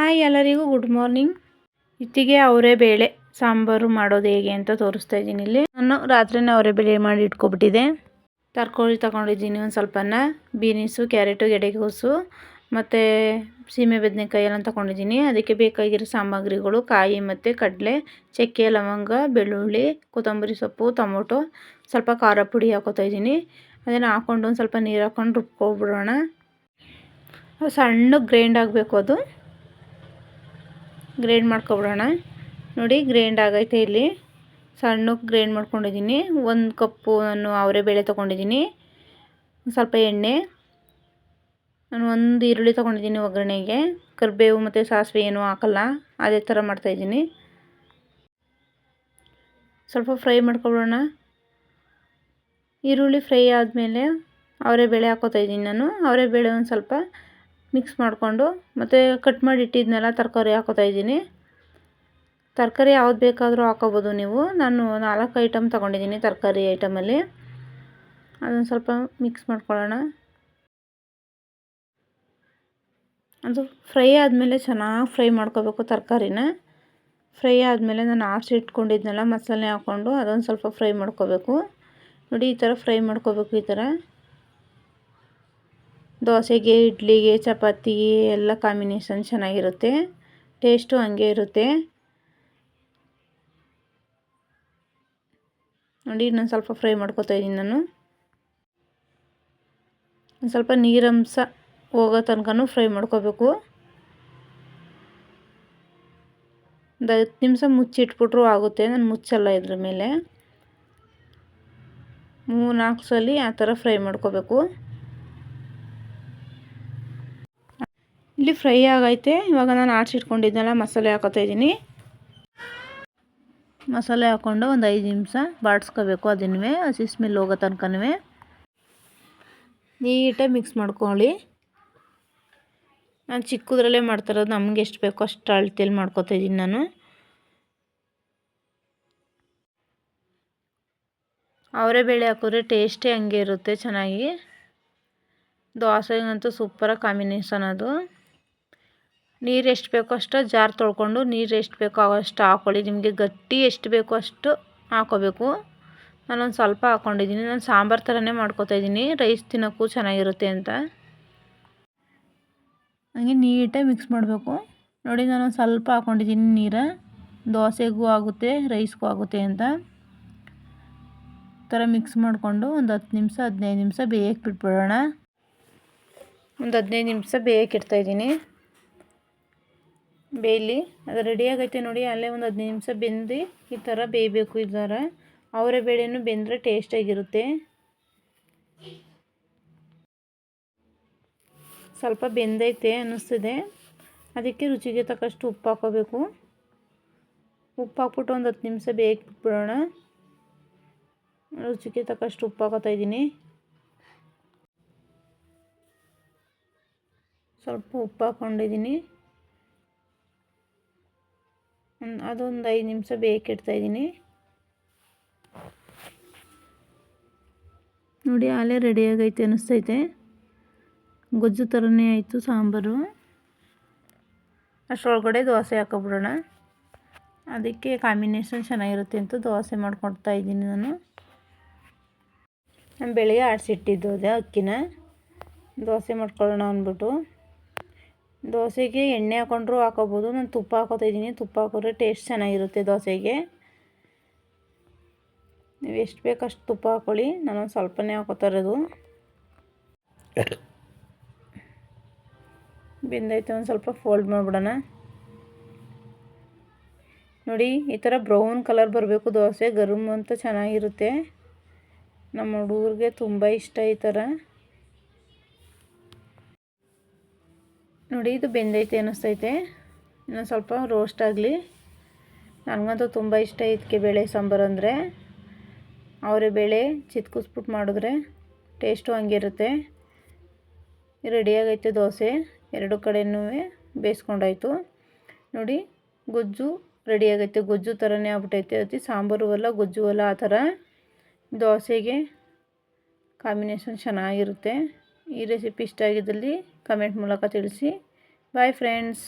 Hi ಎಲ್ಲರಿಗೂ good morning. ಇತ್ತಿಗೆ ಅವರೇ ಬೇಳೆ ಸಾಂಬಾರು ಮಾಡೋದು ಹೇಗೆ ಅಂತ ತೋರಿಸ್ತಾ ಇದ್ದೀನಿ. ಇಲ್ಲಿ ನಾನು ರಾತ್ರಿನೇ ಅವರೇ ಬೇಳೆ ಮಾಡಿ ಇಟ್ಕೊಬಿಟ್ಟಿದ್ದೆ. ತರಕಾರಿ ತಗೊಂಡಿದ್ದೀನಿ, ಒಂದು ಸ್ವಲ್ಪನ ಬೀನಿಸು, ಕ್ಯಾರೆಟು, ಗೆಡ್ಡೆಕೋಸು ಮತ್ತು ಸೀಮೆ ಬದನೆಕಾಯಿ ಎಲ್ಲ ತಗೊಂಡಿದ್ದೀನಿ. ಅದಕ್ಕೆ ಬೇಕಾಗಿರೋ ಸಾಮಗ್ರಿಗಳು ಕಾಯಿ ಮತ್ತು ಕಡಲೆ, ಚಕ್ಕೆ, ಲವಂಗ, ಬೆಳ್ಳುಳ್ಳಿ, ಕೊತ್ತಂಬರಿ ಸೊಪ್ಪು, ಟೊಮೊಟೊ, ಸ್ವಲ್ಪ ಖಾರ ಪುಡಿ ಹಾಕೋತಾ ಇದ್ದೀನಿ. ಅದನ್ನು ಹಾಕ್ಕೊಂಡು ಒಂದು ಸ್ವಲ್ಪ ನೀರು ಹಾಕ್ಕೊಂಡು ರುಬ್ಕೊಬಿಡೋಣ. ಸಣ್ಣಗೆ ಗ್ರೈಂಡ್ ಆಗಬೇಕು, ಅದು ಗ್ರೈಂಡ್ ಮಾಡ್ಕೊಬಿಡೋಣ. ನೋಡಿ ಗ್ರೈಂಡ್ ಆಗೈತೆ. ಇಲ್ಲಿ ಸಣ್ಣಕ್ಕೆ ಗ್ರೈಂಡ್ ಮಾಡ್ಕೊಂಡಿದ್ದೀನಿ. 1 ಕಪ್ಪು ನಾನು ಅವರೇ ಬೇಳೆ ತೊಗೊಂಡಿದ್ದೀನಿ. ಸ್ವಲ್ಪ ಎಣ್ಣೆ, ನಾನು 1 ಈರುಳ್ಳಿ ತೊಗೊಂಡಿದ್ದೀನಿ ಒಗ್ಗರಣೆಗೆ. ಕರಿಬೇವು ಮತ್ತು ಸಾಸಿವೆ ಏನೂ ಹಾಕಲ್ಲ, ಅದೇ ಥರ ಮಾಡ್ತಾಯಿದ್ದೀನಿ. ಸ್ವಲ್ಪ ಫ್ರೈ ಮಾಡ್ಕೊಬಿಡೋಣ. ಈರುಳ್ಳಿ ಫ್ರೈ ಆದಮೇಲೆ ಅವರೇ ಬೇಳೆ ಹಾಕೋತಾ ಇದ್ದೀನಿ ನಾನು. ಅವರೇ ಬೇಳೆ ಒಂದು ಸ್ವಲ್ಪ ಮಿಕ್ಸ್ ಮಾಡಿಕೊಂಡು ಮತ್ತು ಕಟ್ ಮಾಡಿ ಇಟ್ಟಿದ್ನೆಲ್ಲ ತರಕಾರಿ ಹಾಕೋತಾ ಇದ್ದೀನಿ. ತರಕಾರಿ ಯಾವ್ದು ಬೇಕಾದರೂ ಹಾಕೋಬೋದು ನೀವು. ನಾನು 4 ಐಟಮ್ ತೊಗೊಂಡಿದ್ದೀನಿ ತರಕಾರಿ ಐಟಮಲ್ಲಿ. ಅದನ್ನು ಸ್ವಲ್ಪ ಮಿಕ್ಸ್ ಮಾಡ್ಕೊಳ್ಳೋಣ. ಅದು ಫ್ರೈ ಆದಮೇಲೆ ಚೆನ್ನಾಗಿ ಫ್ರೈ ಮಾಡ್ಕೋಬೇಕು ತರಕಾರಿನ. ಫ್ರೈ ಆದಮೇಲೆ ನಾನು ಆರಿಸಿ ಇಟ್ಕೊಂಡಿದ್ನೆಲ್ಲ ಮಸಾಲೆ ಹಾಕ್ಕೊಂಡು ಅದೊಂದು ಸ್ವಲ್ಪ ಫ್ರೈ ಮಾಡ್ಕೋಬೇಕು. ನೋಡಿ ಈ ಥರ ಫ್ರೈ ಮಾಡ್ಕೋಬೇಕು. ಈ ಥರ ದೋಸೆಗೆ, ಇಡ್ಲಿಗೆ, ಚಪಾತಿಗೆ ಎಲ್ಲ ಕಾಂಬಿನೇಷನ್ ಚೆನ್ನಾಗಿರುತ್ತೆ, ಟೇಸ್ಟು ಹಂಗೆ ಇರುತ್ತೆ. ನೋಡಿ ಇನ್ನೊಂದು ಸ್ವಲ್ಪ ಫ್ರೈ ಮಾಡ್ಕೊತಾ ಇದ್ದೀನಿ ನಾನು. ಒಂದು ಸ್ವಲ್ಪ ನೀರಂಶ ಹೋಗೋ ತನಕನೂ ಫ್ರೈ ಮಾಡ್ಕೋಬೇಕು. ಒಂದು 10 ನಿಮಿಷ ಮುಚ್ಚಿಟ್ಬಿಟ್ರೂ ಆಗುತ್ತೆ. ನಾನು ಮುಚ್ಚಲ್ಲ ಇದ್ರ ಮೇಲೆ. 3-4 ಸಲ ಆ ಥರ ಫ್ರೈ ಮಾಡ್ಕೋಬೇಕು. ಇಲ್ಲಿ ಫ್ರೈ ಆಗೈತೆ. ಇವಾಗ ನಾನು ಆರಿಸಿಟ್ಕೊಂಡಿದ್ದೆಲ್ಲ ಮಸಾಲೆ ಹಾಕೋತಾ ಇದ್ದೀನಿ. ಮಸಾಲೆ ಹಾಕ್ಕೊಂಡು ಒಂದು 5 ನಿಮಿಷ ಬಾಡಿಸ್ಕೋಬೇಕು. ಅದನ್ನೇ ಹಸಿ ಸ್ಮೆಲ್ ಹೋಗೋ ತನಕನೂ ನೀಟಾಗಿ ಮಿಕ್ಸ್ ಮಾಡ್ಕೊಳ್ಳಿ. ನಾನು ಚಿಕ್ಕದ್ರಲ್ಲೇ ಮಾಡ್ತಾಯಿರೋದು, ನಮ್ಗೆ ಎಷ್ಟು ಬೇಕೋ ಅಷ್ಟು ಅಳತೆಯಲ್ಲಿ ಮಾಡ್ಕೊತಾ ಇದ್ದೀನಿ ನಾನು. ಅವರೇ ಬೇಳೆ ಹಾಕಿದ್ರೆ ಟೇಸ್ಟೇ ಹಂಗೆ ಇರುತ್ತೆ ಚೆನ್ನಾಗಿ. ದೋಸೆಗಂತೂ ಸೂಪರಾಗಿ ಕಾಂಬಿನೇಷನ್ ಅದು. ನೀರು ಎಷ್ಟು ಬೇಕೋ ಅಷ್ಟು ಜಾರ್ ತೊಳ್ಕೊಂಡು ನೀರು ಎಷ್ಟು ಬೇಕೋ ಅಷ್ಟು ಹಾಕ್ಕೊಳ್ಳಿ. ನಿಮಗೆ ಗಟ್ಟಿ ಎಷ್ಟು ಬೇಕೋ ಅಷ್ಟು ಹಾಕ್ಕೋಬೇಕು. ನಾನೊಂದು ಸ್ವಲ್ಪ ಹಾಕ್ಕೊಂಡಿದ್ದೀನಿ. ನಾನು ಸಾಂಬಾರು ಥರನೇ ಮಾಡ್ಕೊತಾ ಇದ್ದೀನಿ, ರೈಸ್ ತಿನ್ನೋಕ್ಕೂ ಚೆನ್ನಾಗಿರುತ್ತೆ ಅಂತ. ಹಂಗೆ ನೀಟಾಗಿ ಮಿಕ್ಸ್ ಮಾಡಬೇಕು. ನೋಡಿ ನಾನೊಂದು ಸ್ವಲ್ಪ ಹಾಕ್ಕೊಂಡಿದ್ದೀನಿ ನೀರು. ದೋಸೆಗೂ ಆಗುತ್ತೆ, ರೈಸ್ಗೂ ಆಗುತ್ತೆ ಅಂತ. ಈ ಥರ ಮಿಕ್ಸ್ ಮಾಡಿಕೊಂಡು ಒಂದು 10 ನಿಮಿಷ 15 ನಿಮಿಷ ಬೇಯಕ್ಕೆ ಬಿಟ್ಬಿಡೋಣ. ಒಂದು 15 ನಿಮಿಷ ಬೇಯಕ್ಕೆ ಇಡ್ತಾಯಿದ್ದೀನಿ. ಬೇಯಲಿ, ಅದು ರೆಡಿಯಾಗೈತೆ ನೋಡಿ. ಅಲ್ಲೇ ಒಂದು 15 ನಿಮಿಷ ಬೆಂದು ಈ ಥರ ಬೇಯಬೇಕು. ಈ ಥರ ಅವರೇ ಬೇಳೆನೂ ಬೆಂದರೆ ಟೇಸ್ಟಾಗಿರುತ್ತೆ. ಸ್ವಲ್ಪ ಬೆಂದೈತೆ ಅನ್ನಿಸ್ತಿದೆ, ಅದಕ್ಕೆ ರುಚಿಗೆ ತಕ್ಕಷ್ಟು ಉಪ್ಪು ಹಾಕೋಬೇಕು. ಉಪ್ಪು ಹಾಕ್ಬಿಟ್ಟು ಒಂದು 10 ನಿಮಿಷ ಬೇಯಕ್ಕೆ ಬಿಟ್ಬಿಡೋಣ. ರುಚಿಗೆ ತಕ್ಕಷ್ಟು ಉಪ್ಪು ಹಾಕೋತಾ ಇದ್ದೀನಿ. ಸ್ವಲ್ಪ ಉಪ್ಪು ಹಾಕ್ಕೊಂಡಿದ್ದೀನಿ. ಅದೊಂದು 5 ನಿಮಿಷ ಬೇಯಕ್ಕೆ ಇಡ್ತಾಯಿದ್ದೀನಿ. ನೋಡಿ ಅಲ್ಲೇ ರೆಡಿಯಾಗೈತೆ ಅನ್ನಿಸ್ತೈತೆ. ಗೊಜ್ಜು ಥರನೇ ಆಯಿತು ಸಾಂಬಾರು. ಅಷ್ಟರೊಳಗಡೆ ದೋಸೆ ಹಾಕೊಬಿಡೋಣ. ಅದಕ್ಕೆ ಕಾಂಬಿನೇಷನ್ ಚೆನ್ನಾಗಿರುತ್ತೆ ಅಂತ ದೋಸೆ ಮಾಡ್ಕೊಡ್ತಾ ಇದ್ದೀನಿ ನಾನು. ಬೆಳಗ್ಗೆ ಆಡಿಸಿಟ್ಟಿದ್ದು ಅದೇ ಅಕ್ಕಿನ ದೋಸೆ ಮಾಡ್ಕೊಳ್ಳೋಣ ಅಂದ್ಬಿಟ್ಟು. ದೋಸೆಗೆ ಎಣ್ಣೆ ಹಾಕ್ಕೊಂಡ್ರೂ ಹಾಕೋಬೋದು. ನಾನು ತುಪ್ಪ ಹಾಕೋತಾ ಇದ್ದೀನಿ. ತುಪ್ಪ ಹಾಕಿದ್ರೆ ಟೇಸ್ಟ್ ಚೆನ್ನಾಗಿರುತ್ತೆ ದೋಸೆಗೆ. ನೀವು ಎಷ್ಟು ಬೇಕಷ್ಟು ತುಪ್ಪ ಹಾಕ್ಕೊಳ್ಳಿ. ನಾನೊಂದು ಸ್ವಲ್ಪನೇ ಹಾಕೋತಾ ಇರೋದು. ಬೆಂದೈತೆ, ಒಂದು ಸ್ವಲ್ಪ ಫೋಲ್ಡ್ ಮಾಡಿಬಿಡೋಣ. ನೋಡಿ ಈ ಥರ ಬ್ರೌನ್ ಕಲರ್ ಬರಬೇಕು ದೋಸೆ, ಗರಮ್ ಅಂತ ಚೆನ್ನಾಗಿರುತ್ತೆ. ನಮ್ಮ ಹುಡುಗರಿಗೆ ತುಂಬ ಇಷ್ಟ ಈ ಥರ. ನೋಡಿ ಇದು ಬೆಂದೈತೆ ಅನ್ನಿಸ್ತೈತೆ. ಇನ್ನೊಂದು ಸ್ವಲ್ಪ ರೋಸ್ಟ್ ಆಗಲಿ. ನನಗಂತೂ ತುಂಬ ಇಷ್ಟ ಇದಕ್ಕೆ ಬೇಳೆ ಸಾಂಬಾರು ಅಂದರೆ. ಅವರೇ ಬೇಳೆ ಚಿತ್ಕಿಸ್ಬಿಟ್ಟು ಮಾಡಿದ್ರೆ ಟೇಸ್ಟು ಹಂಗಿರುತ್ತೆ. ರೆಡಿಯಾಗೈತೆ ದೋಸೆ. 2 ಕಡೆಯೂ ಬೇಯಿಸ್ಕೊಂಡಾಯ್ತು. ನೋಡಿ ಗೊಜ್ಜು ರೆಡಿಯಾಗೈತೆ. ಗೊಜ್ಜು ಥರನೇ ಆಗ್ಬಿಟ್ಟೈತೆ. ಅತಿ ಸಾಂಬಾರು ಅಲ್ಲ, ಗೊಜ್ಜು ಅಲ್ಲ, ಆ ಥರ. ದೋಸೆಗೆ ಕಾಂಬಿನೇಷನ್ ಚೆನ್ನಾಗಿರುತ್ತೆ. ಈ ರೆಸಿಪಿ ಇಷ್ಟ ಆಗಿದ್ದಲ್ಲಿ ಕಮೆಂಟ್ ಮೂಲಕ ತಿಳಿಸಿ. Bye friends.